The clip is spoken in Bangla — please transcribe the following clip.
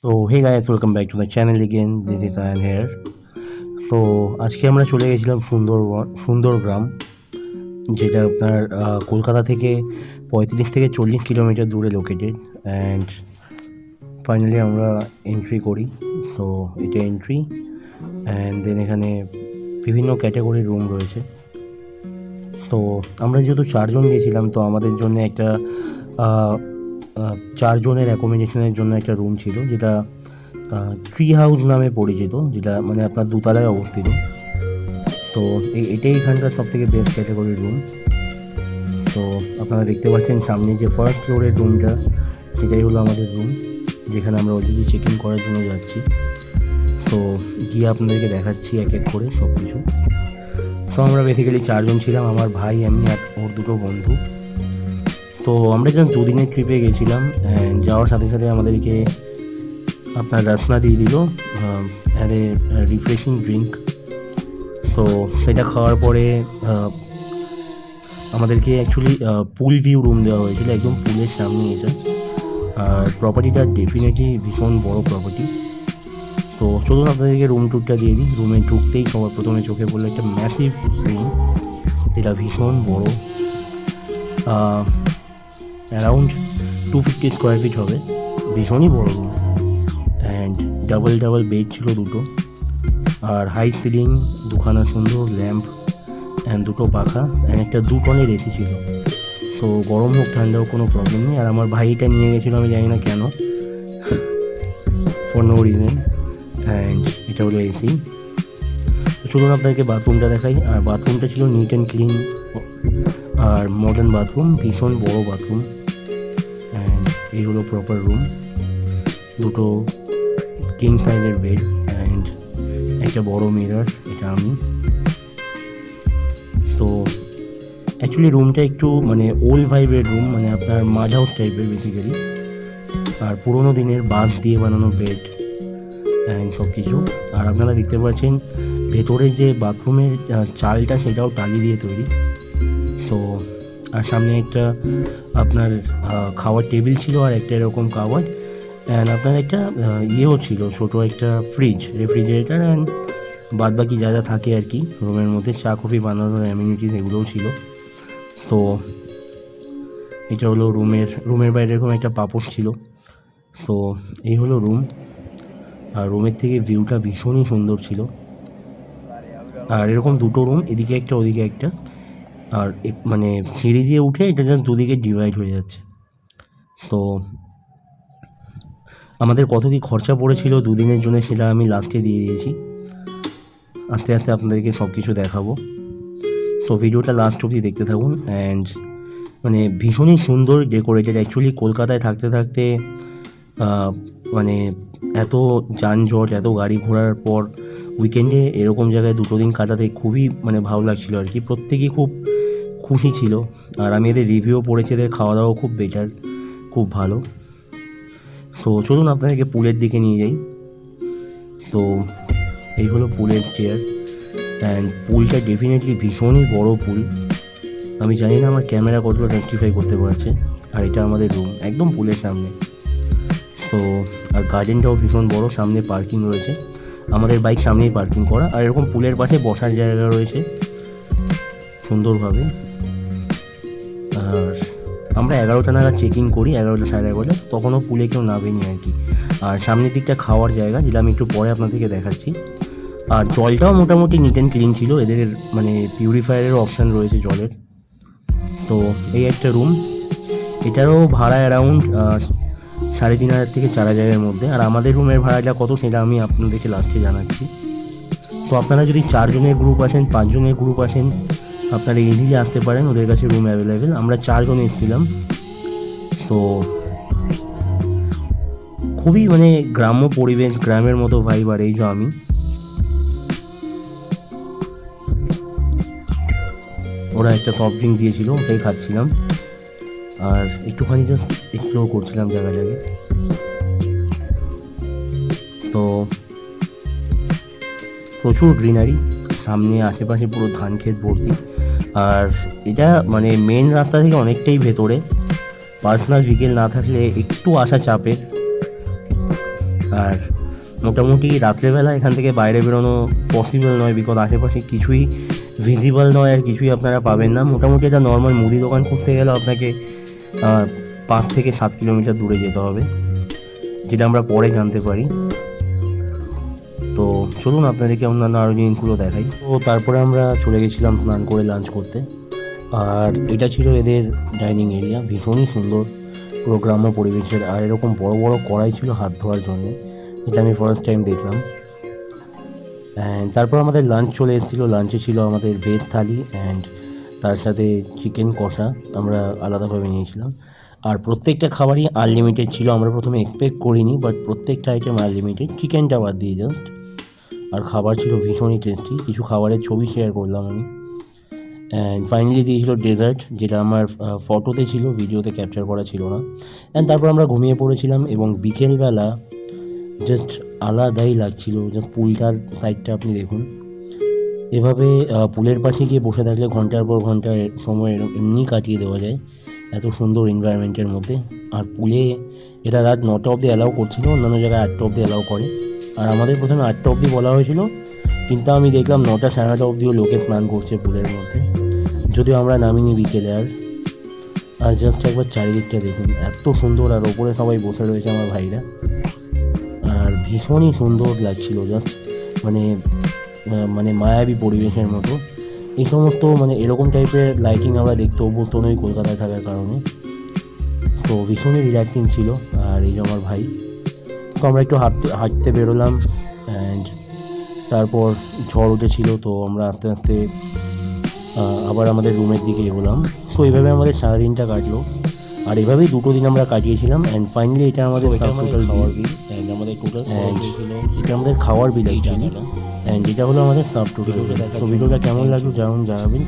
তো hey guys, welcome back to the channel again. This is Ayaan here. তো আজকে আমরা চলে গেছিলাম সুন্দরগ্রাম, যেটা আপনার কলকাতা থেকে 35 থেকে 40 কিলোমিটার দূরে লোকেটেড। অ্যান্ড ফাইনালি আমরা এন্ট্রি করি। তো এটা এন্ট্রি, অ্যান্ড দেন এখানে বিভিন্ন ক্যাটাগরির রুম রয়েছে। তো আমরা যেহেতু 4 জন গেছিলাম, তো আমাদের জন্য একটা 4 জনের অ্যাকোমোডেশনের জন্য একটা রুম ছিল, যেটা ট্রি হাউস নামে পরিচিত, যেটা মানে আপনার দোতলায় অবস্থিত। তো এটাই এখানকার সব থেকে বেস্ট ক্যাটাগরির রুম। তো আপনারা দেখতে পাচ্ছেন সামনে যে ফার্স্ট ফ্লোরের রুমটা, সেটাই হলো আমাদের রুম, যেখানে আমরা অলরেডি চেক ইন করার জন্য যাচ্ছি। তো গিয়ে আপনাদেরকে দেখাচ্ছি এক এক করে সব কিছু। তো আমরা বেসিক্যালি 4 জন ছিলাম, আমার ভাই, আমি আর ওর দুটো বন্ধু। তো আমরা যখন 2 দিনের ট্রিপে গেছিলাম, যাওয়ার সাথে সাথে আমাদেরকে আপনার রাসনা দিয়ে দিল অ্যাজ এ রিফ্রেশিং ড্রিঙ্ক। তো সেটা খাওয়ার পরে আমাদেরকে অ্যাকচুয়ালি পুল ভিউ রুম দেওয়া হয়েছিল, একদম পুলের সামনে এটা। আর প্রপার্টিটা ডেফিনেটলি ভীষণ বড় প্রপার্টি। তো চলুন আপনাদেরকে রুম ট্যুরটা দিয়ে দিই। রুমে ঢুকতেই সবার প্রথমে চোখে পড়লো একটা ম্যাসিভ রুম, যেটা ভীষণ বড়, অ্যারাউন্ড 250 স্কোয়ার ফিট হবে, ভীষণই বড় রুম। অ্যান্ড ডাবল বেড ছিল দুটো, আর হাই সিলিং, দুখানা সুন্দর ল্যাম্প, অ্যান্ড দুটো পাখা, অ্যান্ড একটা 2 টনের এসি ছিল। তো গরম হোক ঠান্ডা হোক কোনো প্রবলেম নেই। আর আমার ভাইটা নিয়ে গেছিলো, আমি জানি না কেন, ফর নো রিজন। অ্যান্ড এটা হলো এসি। তো চলুন আপনাদেরকে বাথরুমটা দেখাই। আর বাথরুমটা ছিল নিট অ্যান্ড ক্লিন আর মডার্ন বাথরুম, ভীষণ বড় বাথরুম। অ্যান্ড এই হলো প্রপার রুম, দুটো কিং সাইজের বেড, অ্যান্ড একটা বড় মিরর, এটা আমি। তো অ্যাকচুয়ালি রুমটা একটু মানে ওল্ড ভাইবের রুম, মানে আপনার মাড হাউস টাইপের বেসিক্যালি। আর পুরোনো দিনের বাঁশ দিয়ে বানানো বেড অ্যান্ড সব কিছু। আর আপনারা দেখতে পাচ্ছেন ভেতরে যে বাথরুমের চালটা, সেটাও টালি দিয়ে তৈরি। তো আর সামনে একটা আপনার খাওয়ার টেবিল ছিল, আর একটা এরকম কাওয়ার, অ্যান্ড আপনার একটা ইয়েও ছিল, ছোটো একটা ফ্রিজ, রেফ্রিজারেটার, অ্যান্ড বাদ বাকি যা যা থাকে আর কি রুমের মধ্যে, চা কফি বানানোর অ্যামিনিটিস, এগুলোও ছিল। তো এটা হলো রুমের বাইরে এরকম একটা পাপড় ছিল। তো এই হলো রুম। আর রুমের থেকে ভিউটা ভীষণই সুন্দর ছিল। আর এরকম দুটো রুম, এদিকে একটা ওদিকে একটা। আর মানে সিঁড়ি দিয়ে উঠে এটা জাস্ট দুদিকে ডিভাইড হয়ে যাচ্ছে। তো আমাদের কত কী খরচা পড়েছিল 2 দিনের জন্য, সেটা আমি লাস্টে দিয়ে দিয়েছি। আস্তে আস্তে আপনাদেরকে সব কিছু দেখাবো। তো ভিডিওটা লাস্ট অবধি দেখতে থাকুন। অ্যান্ড মানে ভীষণই সুন্দর ডেকোরেটেড। অ্যাকচুয়ালি কলকাতায় থাকতে থাকতে মানে এত যানজট, এত গাড়ি ঘোড়ার পর উইকেন্ডে এরকম জায়গায় 2 দিন কাটাতে খুবই মানে ভালো লাগছিলো আর কি। প্রত্যেকেই খুব খুশি ছিল। আর আমি এদের রিভিউ পড়েছি, এদের খাওয়া দাওয়া খুব বেটার, খুব ভালো। তো চলুন আপনাদেরকে পুলের দিকে নিয়ে যাই। তো এই হলো পুলের চেয়ার, অ্যান্ড পুলটা ডেফিনেটলি ভীষণই বড় পুল। আমি জানি না আমার ক্যামেরা কতটা রেকটিফাই করতে পারছে। আর এটা আমাদের রুম, একদম পুলের সামনে। তো আর গার্ডেনটাও ভীষণ বড়, সামনে পার্কিং রয়েছে, আমাদের বাইক সামনেই পার্কিং করা। আর এরকম পুলের পাশে বসার জায়গা রয়েছে সুন্দরভাবে। আর আমরা 11টা নাগাদ চেকিং করি, 11টা সাড়ে 11টা, তখনও পুলে কেউ নামেনি আর কি। আর সামনের দিকটা খাওয়ার জায়গা, যেটা আমি একটু পরে আপনাদেরকে দেখাচ্ছি। আর জলটাও মোটামুটি নিট অ্যান্ড ক্লিন ছিল, এদের মানে পিউরিফায়ারেরও অপশান রয়েছে জলের। তো এই একটা রুম, এটারও ভাড়া অ্যারাউন্ড 3,500 থেকে 4,000-এর মধ্যে। আর আমাদের রুমের ভাড়াটা কত, সেটা আমি আপনাদেরকে লাস্টে জানাচ্ছি। তো আপনারা যদি 4 জনের গ্রুপ আসেন, 5 জনের গ্রুপ আসেন, আপনারা ইজিলি আসতে পারেন, ওদের কাছে রুম অ্যাভেলেবেল। আমরা 4 জন এসেছিলাম। তো খুবই মানে গ্রাম্য পরিবেশ, গ্রামের মতো ভাইব। আর এই যে আমি, ওরা একটা সফট ড্রিঙ্ক দিয়েছিল, ওটাই খাচ্ছিলাম। আর একটুখানি জাস্ট এক্সপ্লোর করছিলাম জায়গা জায়গায়। তো প্রচুর গ্রিনারি, সামনে আশেপাশে পুরো ধান ক্ষেত ভর্তি। আর এটা মানে মেন রাস্তা থেকে অনেকটাই ভেতরে, পার্সোনাল ভেহিকেল না থাকলে একটু আসা চাপের। আর মোটামুটি রাত্রেবেলা এখান থেকে বাইরে বেরোনো পসিবল নয়, বিকজ আশেপাশে কিছুই ভিজিবল নয় আর কিছুই আপনারা পাবেন না। মোটামুটি একটা নর্মাল মুদি দোকান করতে গেলে আপনাকে 5 থেকে 7 কিলোমিটার দূরে যেতে হবে, যেটা আমরা পরে জানতে পারি। তো চলুন আপনাদেরকে অন্যান্য আরও জিনিসগুলো দেখাই। তো তারপরে আমরা চলে গেছিলাম স্নান করে লাঞ্চ করতে। আর এটা ছিল এদের ডাইনিং এরিয়া, ভীষণই সুন্দর, পুরো গ্রাম্য পরিবেশের। আর এরকম বড় বড় কড়াই ছিল হাত ধোয়ার জন্য, এটা আমি ফার্স্ট টাইম দেখলাম। অ্যান্ড তারপর আমাদের লাঞ্চ চলে এসেছিলো। লাঞ্চে ছিল আমাদের ভেজ থালি অ্যান্ড তার সাথে চিকেন কষা আমরা আলাদাভাবে নিয়েছিলাম। আর প্রত্যেকটা খাবারই আনলিমিটেড ছিল। আমরা প্রথমে এক্সপেক্ট করিনি, বাট প্রত্যেকটা আইটেম আনলিমিটেড, চিকেনটা বাদ দিয়ে জাস্ট। আর খাবার ছিল ভীষণই টেস্টি। কিছু খাবারের ছবি শেয়ার করলাম আমি। অ্যান্ড ফাইনালি দিয়েছিল ডেজার্ট, যেটা আমার ফটোতে ছিল, ভিডিওতে ক্যাপচার করা ছিল না। অ্যান্ড তারপর আমরা ঘুমিয়ে পড়েছিলাম এবং বিকেলবেলা জাস্ট আলাদাই লাগছিল। জাস্ট পুলটার সাইডটা আপনি দেখুন, এভাবে পুলের পাশে গিয়ে বসে থাকলে ঘন্টার পর ঘন্টা সময় এমনি কাটিয়ে দেওয়া যায় এত সুন্দর এনভায়রনমেন্টের মধ্যে। আর পুলে এটা রাত 9টা অবধি অ্যালাউ করছিল, অন্যান্য জায়গায় 8টা অবধি অ্যালাউ করে। আর আমাদের প্রথমে 8টা অবধি বলা হয়েছিল, কিন্তু আমি দেখলাম 9টা সাড়ে 9টা অবধিও লোকে স্নান করছে পুলের মধ্যে, যদিও আমরা নামিনি বিকেলে। আর জাস্ট একবার চারিদিকটা দেখুন, এত সুন্দর। আর ওপরে সবাই বসে রয়েছে আমার ভাইরা, আর ভীষণই সুন্দর লাগছিল। জাস্ট মানে মায়াবী পরিবেশের মতো। এই সমস্ত এরকম টাইপের লাইটিং আমরা দেখতে অভ্যস্ত নই কলকাতায় থাকার কারণে। তো ভীষণই রিল্যাক্সিং ছিল। আর এই যে আমার ভাই, তো আমরা একটু হাঁটতে বেরোলাম। অ্যান্ড তারপর ঝড় উঠেছিল, তো আমরা আস্তে আস্তে আবার আমাদের রুমের দিকে এগোলাম। তো এইভাবে আমাদের সারাদিনটা কাটলো। আর এভাবেই 2টো দিন আমরা কাটিয়েছিলাম। অ্যান্ড ফাইনালি এটা আমাদের টোটাল খাওয়ার বিল। অ্যান্ড আমাদের টোটাল এটা আমাদের খাওয়ার বিল অ্যাকচুয়ালি। অ্যান্ড এটা হলো আমাদের সাব টোটাল। তো ভিডিওটা কেমন লাগলো জানাবেন।